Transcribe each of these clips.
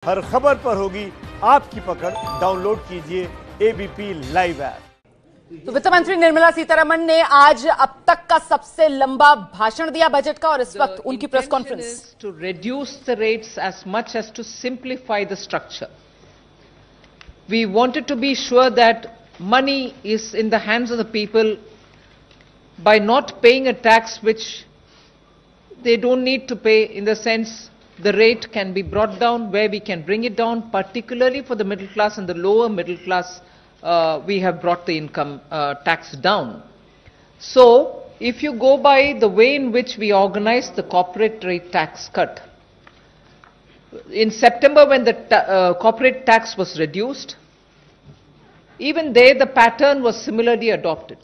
हर खबर पर होगी आपकी पकड़। डाउनलोड कीजिए एबीपी लाइव ऐप। तो वित्त मंत्री निर्मला सीतारमण ने आज अब तक का सबसे लंबा भाषण दिया बजट का, और इस वक्त उनकी press conference. To reduce the rates as much as to simplify the structure. We wanted to be sure that money is in the hands of the people by not paying a tax which they don't need to pay. In the sense, the rate can be brought down where we can bring it down, particularly for the middle class and the lower middle class. We have brought the income tax down. So, if you go by the way in which we organized the corporate rate tax cut, in September when the corporate tax was reduced, even there the pattern was similarly adopted.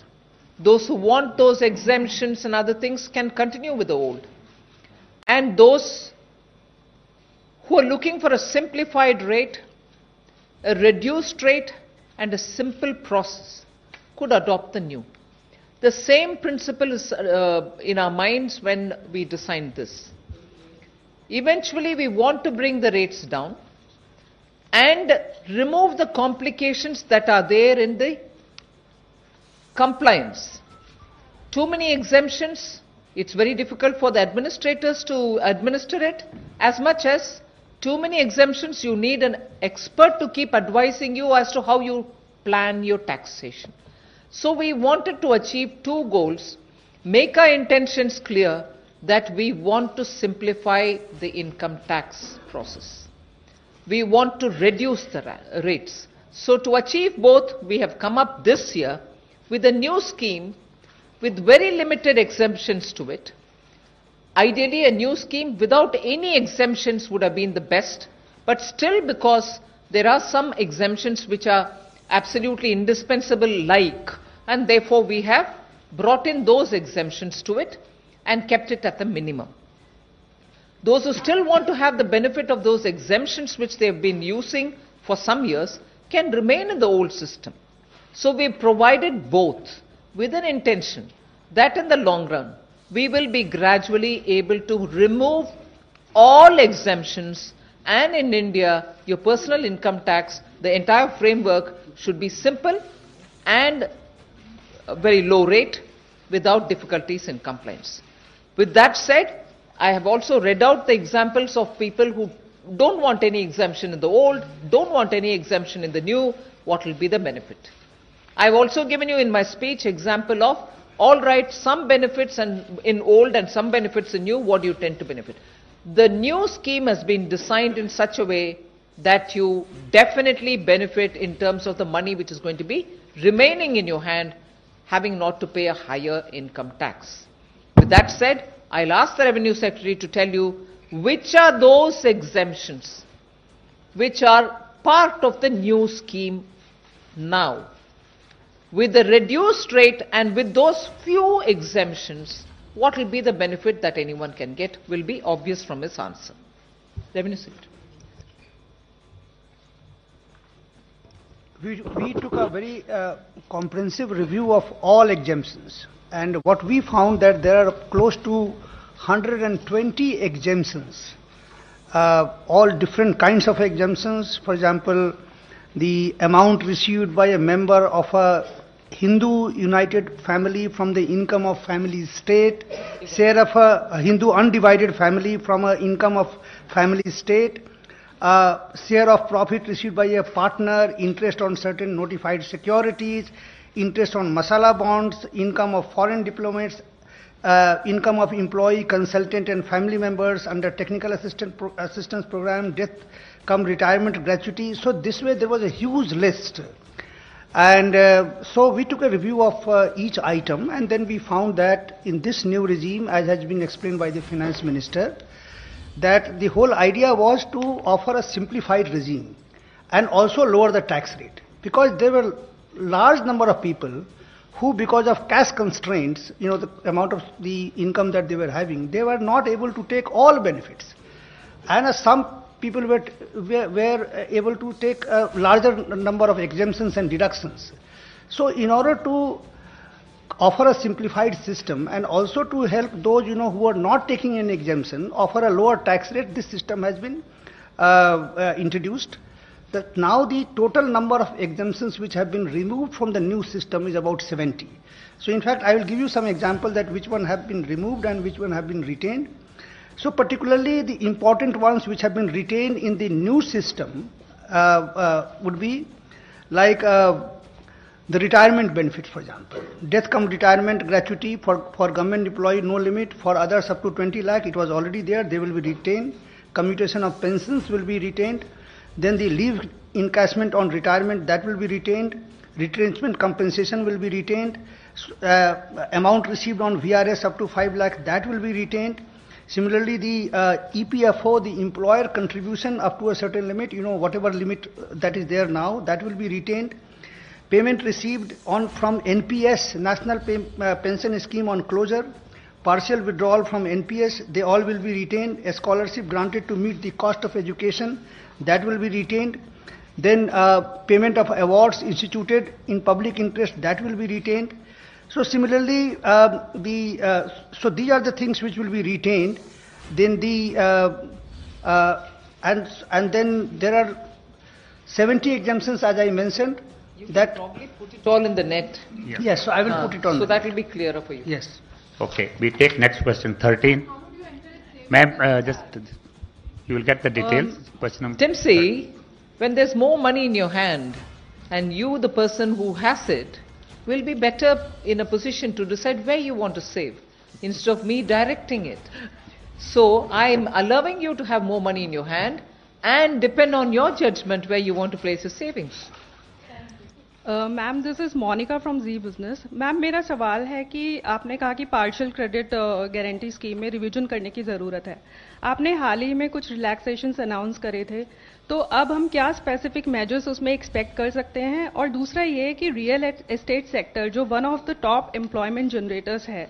Those who want those exemptions and other things can continue with the old. And those who are looking for a simplified rate, a reduced rate, and a simple process could adopt the new. The same principle is in our minds when we designed this. Eventually, we want to bring the rates down and remove the complications that are there in the compliance. Too many exemptions, it's very difficult for the administrators to administer it. As much as too many exemptions, you need an expert to keep advising you as to how you plan your taxation. So we wanted to achieve two goals: make our intentions clear that we want to simplify the income tax process. We want to reduce the rates. So to achieve both, we have come up this year with a new scheme with very limited exemptions to it. Ideally, a new scheme without any exemptions would have been the best, but still, because there are some exemptions which are absolutely indispensable, and therefore we have brought in those exemptions to it and kept it at the minimum. Those who still want to have the benefit of those exemptions which they have been using for some years can remain in the old system. So we provided both with an intention that in the long run we will be gradually able to remove all exemptions, and in India your personal income tax, the entire framework should be simple and a very low rate without difficulties in compliance. With that said, I have also read out the examples of people who don't want any exemption in the old, don't want any exemption in the new. What will be the benefit? I have also given you in my speech example of, all right, some benefits in old and some benefits in new. What do you tend to benefit? The new scheme has been designed in such a way that you definitely benefit in terms of the money which is going to be remaining in your hand, having not to pay a higher income tax. With that said, I'll ask the Revenue Secretary to tell you which are those exemptions which are part of the new scheme now. With the reduced rate and with those few exemptions, what will be the benefit that anyone can get will be obvious from his answer. Revenue Secretary. We took a very comprehensive review of all exemptions, and what we found that there are close to 120 exemptions, all different kinds of exemptions. For example, the amount received by a member of a Hindu united family from the income of family state, share of a Hindu undivided family from an income of family state, share of profit received by a partner, interest on certain notified securities, interest on masala bonds, income of foreign diplomats, income of employee, consultant and family members under technical assistance program, death cum retirement gratuity. So this way there was a huge list. And so we took a review of each item, and then we found that in this new regime, as has been explained by the finance minister, that the whole idea was to offer a simplified regime and also lower the tax rate, because there were large number of people who, because of cash constraints, the amount of the income that they were having, they were not able to take all benefits, and some people were able to take a larger number of exemptions and deductions. So in order to offer a simplified system and also to help those who are not taking an exemption, offer a lower tax rate, this system has been introduced, that now the total number of exemptions which have been removed from the new system is about 70. So in fact, I will give you some example that which one have been removed and which one have been retained. So particularly the important ones which have been retained in the new system would be like the retirement benefit, for example. Death cum retirement gratuity for government employee, no limit. For others up to 20 lakh, it was already there, they will be retained. Commutation of pensions will be retained. Then the leave encashment on retirement, that will be retained. Retrenchment compensation will be retained. Amount received on VRS up to 5 lakh, that will be retained. Similarly, the EPFO, the employer contribution up to a certain limit, whatever limit that is there now, that will be retained. Payment received from NPS, National Pension Scheme on closure, partial withdrawal from NPS, they all will be retained. A scholarship granted to meet the cost of education, that will be retained. Then payment of awards instituted in public interest, that will be retained. So similarly, so these are the things which will be retained. Then and then there are 70 exemptions, as I mentioned. You can probably put it all in the net. Yeah. Yes, so I will put it on. So that will be clearer for you. Yes. Okay, we take next question, 13. Ma'am, just you will get the details. Question number. Timsy, when there's more money in your hand, and you, the person who has it, will be better in a position to decide where you want to save, instead of me directing it. So I'm allowing you to have more money in your hand and depend on your judgment where you want to place your savings. Ma'am this is Monika from Zee business. Ma'am मेरा सवाल है कि आपने कहा कि partial credit guarantee scheme में revision करने की ज़रूरत है. आपने हाल ही में कुछ रिलैक्सेशंस अनाउंस करे थे, तो अब हम क्या स्पेसिफिक मेजर्स उसमें एक्सपेक्ट कर सकते हैं? और दूसरा ये कि रियल एस्टेट सेक्टर जो one of the top employment generators है,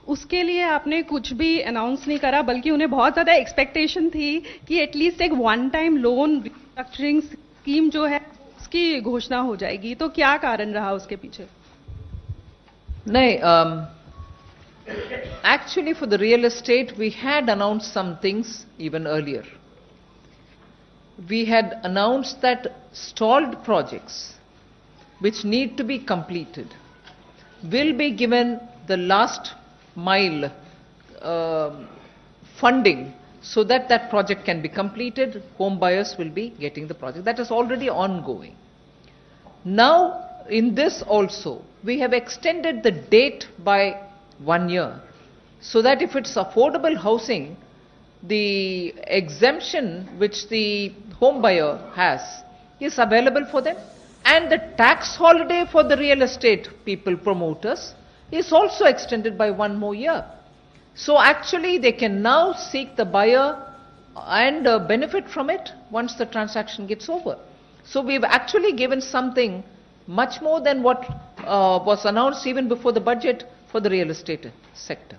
उसके लिए आपने कुछ भी अनाउंस नहीं करा, बल्कि उन्हें बहुत ज़्यादा एक्सपेक्टेशन थी कि एटलीस्ट एक one time loan restructuring scheme जो है की घोषणा हो जाएगी. तो क्या कारण रहा उसके पीछे? नहीं, actually for the real estate we had announced some things even earlier. We had announced that stalled projects which need to be completed will be given the last mile funding so that that project can be completed. Home buyers will be getting the project. That is already ongoing. Now, in this also, we have extended the date by 1 year, so that if it's affordable housing, the exemption which the home buyer has is available for them, and the tax holiday for the real estate people, promoters, is also extended by 1 more year. So actually they can now seek the buyer and benefit from it once the transaction gets over. So we've actually given something much more than what was announced even before the budget for the real estate sector.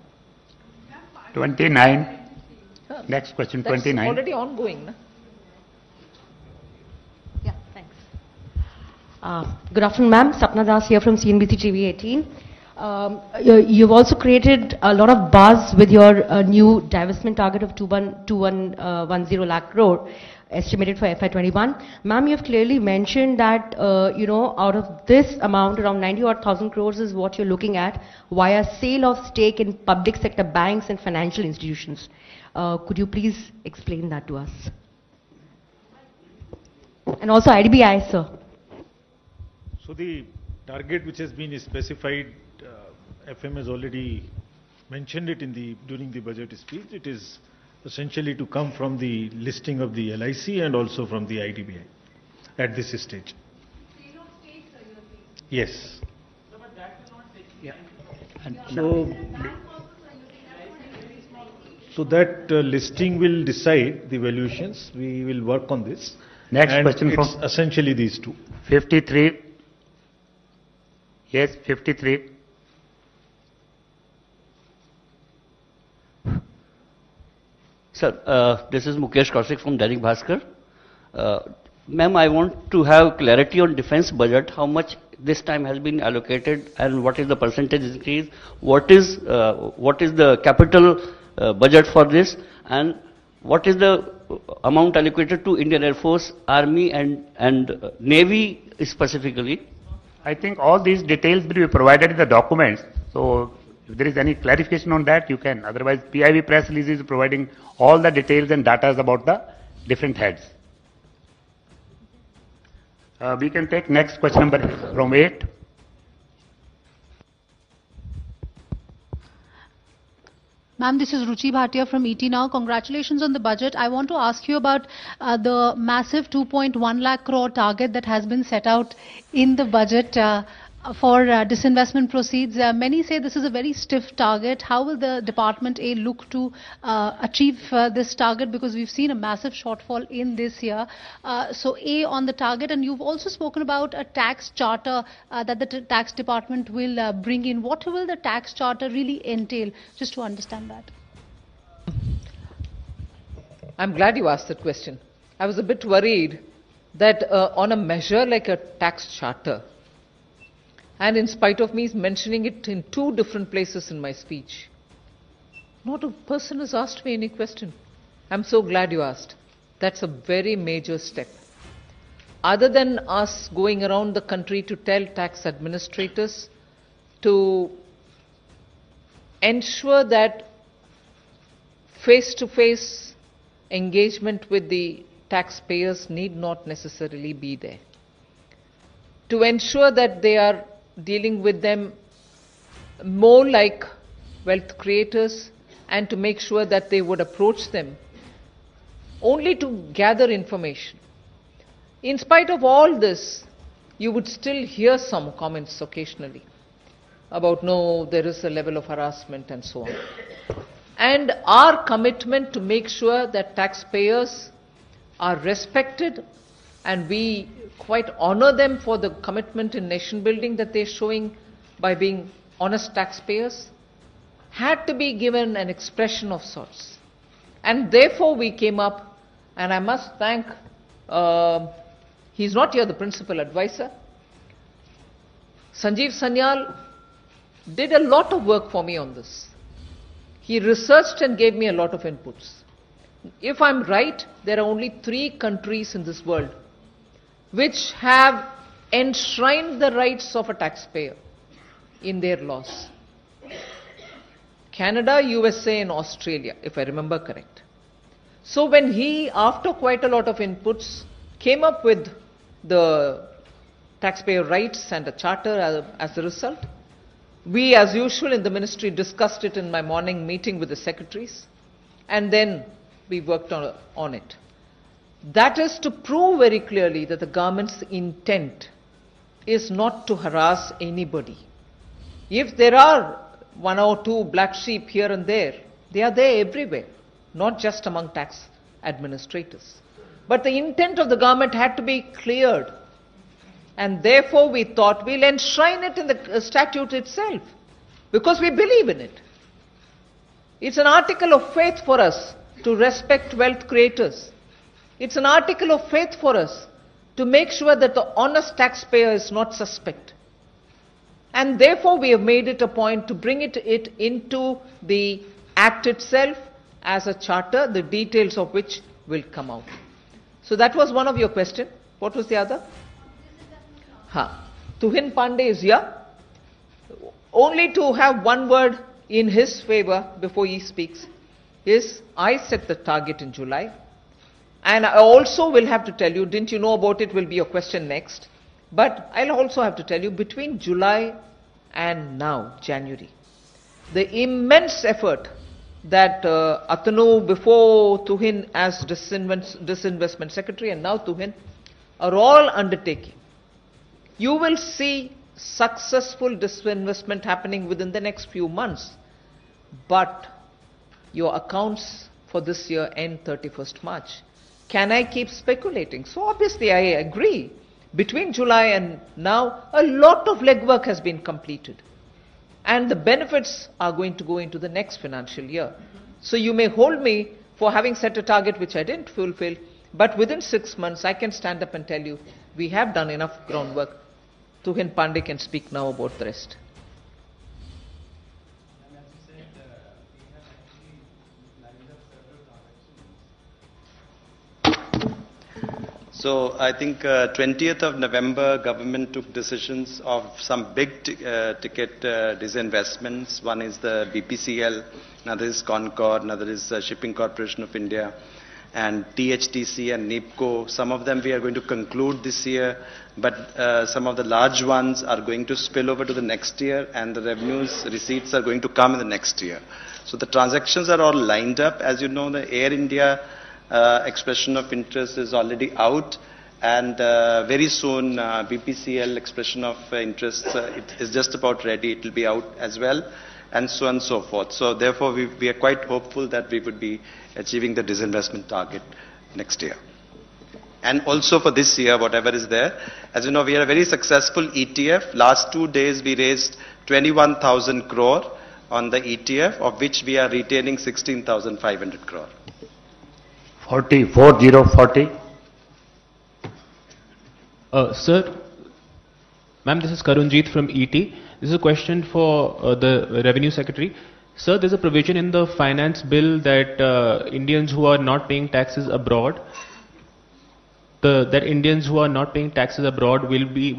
29. Next question, That's 29. already ongoing. Na? Yeah, thanks. Good afternoon, ma'am. Sapna Das here from CNBC TV 18. You've also created a lot of buzz with your new divestment target of 2110 lakh crore estimated for FY21. Ma'am, you've clearly mentioned that, out of this amount, around 90,000 crores is what you're looking at via sale of stake in public sector banks and financial institutions. Could you please explain that to us? And also IDBI, sir. So the target which has been specified, FM has already mentioned it during the budget speech. It is essentially to come from the listing of the LIC and also from the IDBI at this stage. Yes. Yeah. So that listing will decide the valuations. We will work on this. Next and question it's from essentially these two. 53. Yes, 53. Sir, this is Mukesh Kaushik from Dainik Bhaskar. Ma'am, I want to have clarity on defense budget, how much this time has been allocated and what is the percentage increase, what is the capital budget for this, and what is the amount allocated to Indian Air Force, Army and Navy specifically? I think all these details will be provided in the documents. So if there is any clarification on that, you can. Otherwise, PIB press release is providing all the details and data about the different heads. We can take next question number from 8. Ma'am, this is Ruchi Bhatia from ET Now. Congratulations on the budget. I want to ask you about the massive 2.1 lakh crore target that has been set out in the budget for disinvestment proceeds. Many say this is a very stiff target. How will the Department A look to achieve this target? Because we've seen a massive shortfall in this year. So A, on the target, and you've also spoken about a tax charter that the tax department will bring in. What will the tax charter really entail? Just to understand that. I'm glad you asked that question. I was a bit worried that on a measure like a tax charter, and in spite of me mentioning it in 2 different places in my speech, not a person has asked me any question. I'm so glad you asked. That's a very major step. Other than us going around the country to tell tax administrators to ensure that face-to-face engagement with the taxpayers need not necessarily be there. To ensure that they are dealing with them more like wealth creators, and to make sure that they would approach them only to gather information. In spite of all this, you would still hear some comments occasionally about, no, there is a level of harassment and so on. And our commitment to make sure that taxpayers are respected, and we quite honor them for the commitment in nation building that they're showing by being honest taxpayers, had to be given an expression of sorts. And therefore we came up, and I must thank, he's not here, the principal advisor, Sanjeev Sanyal did a lot of work for me on this. He researched and gave me a lot of inputs. If I'm right, there are only 3 countries in this world which have enshrined the rights of a taxpayer in their laws. Canada, USA and Australia, if I remember correct. So when he, after quite a lot of inputs, came up with the taxpayer rights and a charter as a result, we as usual in the ministry discussed it in my morning meeting with the secretaries, and then we worked on it. That is to prove very clearly that the government's intent is not to harass anybody. If there are 1 or 2 black sheep here and there, they are there everywhere, not just among tax administrators. But the intent of the government had to be cleared, and therefore we thought we'll enshrine it in the statute itself, because we believe in it. It's an article of faith for us to respect wealth creators. It's an article of faith for us to make sure that the honest taxpayer is not suspect. And therefore we have made it a point to bring it into the Act itself as a charter, the details of which will come out. So that was one of your questions. What was the other? Tuhin Pandey is here. Only to have one word in his favor before he speaks is, I set the target in July. And I also will have to tell you, didn't you know about it, will be your question next. But I'll also have to tell you, between July and now, January, the immense effort that Atanu, before Tuhin as disinvestment secretary, and now Tuhin, are all undertaking. You will see successful disinvestment happening within the next few months. But your accounts for this year end 31st March. Can I keep speculating? So obviously I agree. Between July and now, a lot of legwork has been completed. And the benefits are going to go into the next financial year. So you may hold me for having set a target which I didn't fulfill, but within 6 months I can stand up and tell you, we have done enough groundwork. Tuhin Pandey can speak now about the rest. So I think 20th of November, government took decisions of some big ticket disinvestments. One is the BPCL, another is Concord, another is Shipping Corporation of India, and THTC and NIPCO. Some of them we are going to conclude this year, but some of the large ones are going to spill over to the next year, and the revenues, receipts are going to come in the next year. So the transactions are all lined up. As you know, the Air India expression of interest is already out, and very soon BPCL expression of interest it is just about ready. It will be out as well, and so on and so forth. So therefore we are quite hopeful that we would be achieving the disinvestment target next year. And also for this year, whatever is there, as you know, we are a very successful ETF. Last 2 days we raised 21,000 crore on the ETF, of which we are retaining 16,500 crore. 40. Sir, ma'am, this is Karunjeet from ET. This is a question for the Revenue Secretary. Sir, there's a provision in the finance bill that Indians who are not paying taxes abroad, will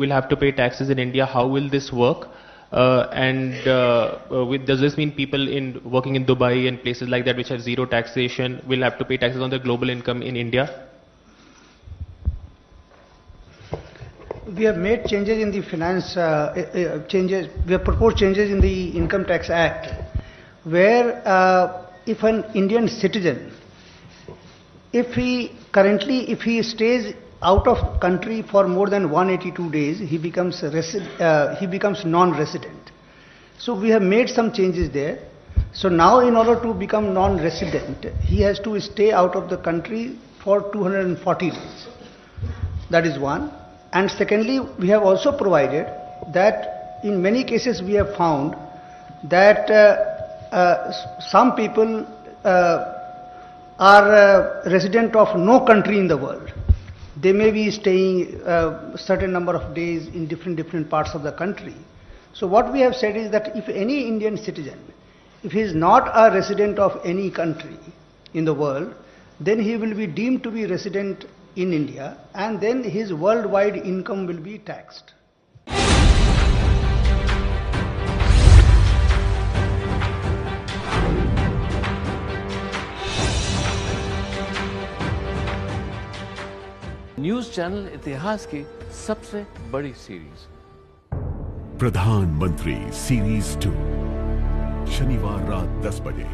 have to pay taxes in India. How will this work? Does this mean people working in Dubai and places like that which have zero taxation will have to pay taxes on their global income in India? We have made changes in the finance, we have proposed changes in the Income Tax Act, where if an Indian citizen, if he stays out of country for more than 182 days, he becomes non-resident. So we have made some changes there. So now in order to become non-resident, he has to stay out of the country for 240 days. That is one. And secondly, we have also provided that in many cases we have found that some people are resident of no country in the world. They may be staying a certain number of days in different parts of the country. So what we have said is that if any Indian citizen, if he is not a resident of any country in the world, then he will be deemed to be resident in India, and then his worldwide income will be taxed. News channel इतिहास की सबसे बड़ी series प्रधानमंत्री series 2 शनिवार रात 10 बजे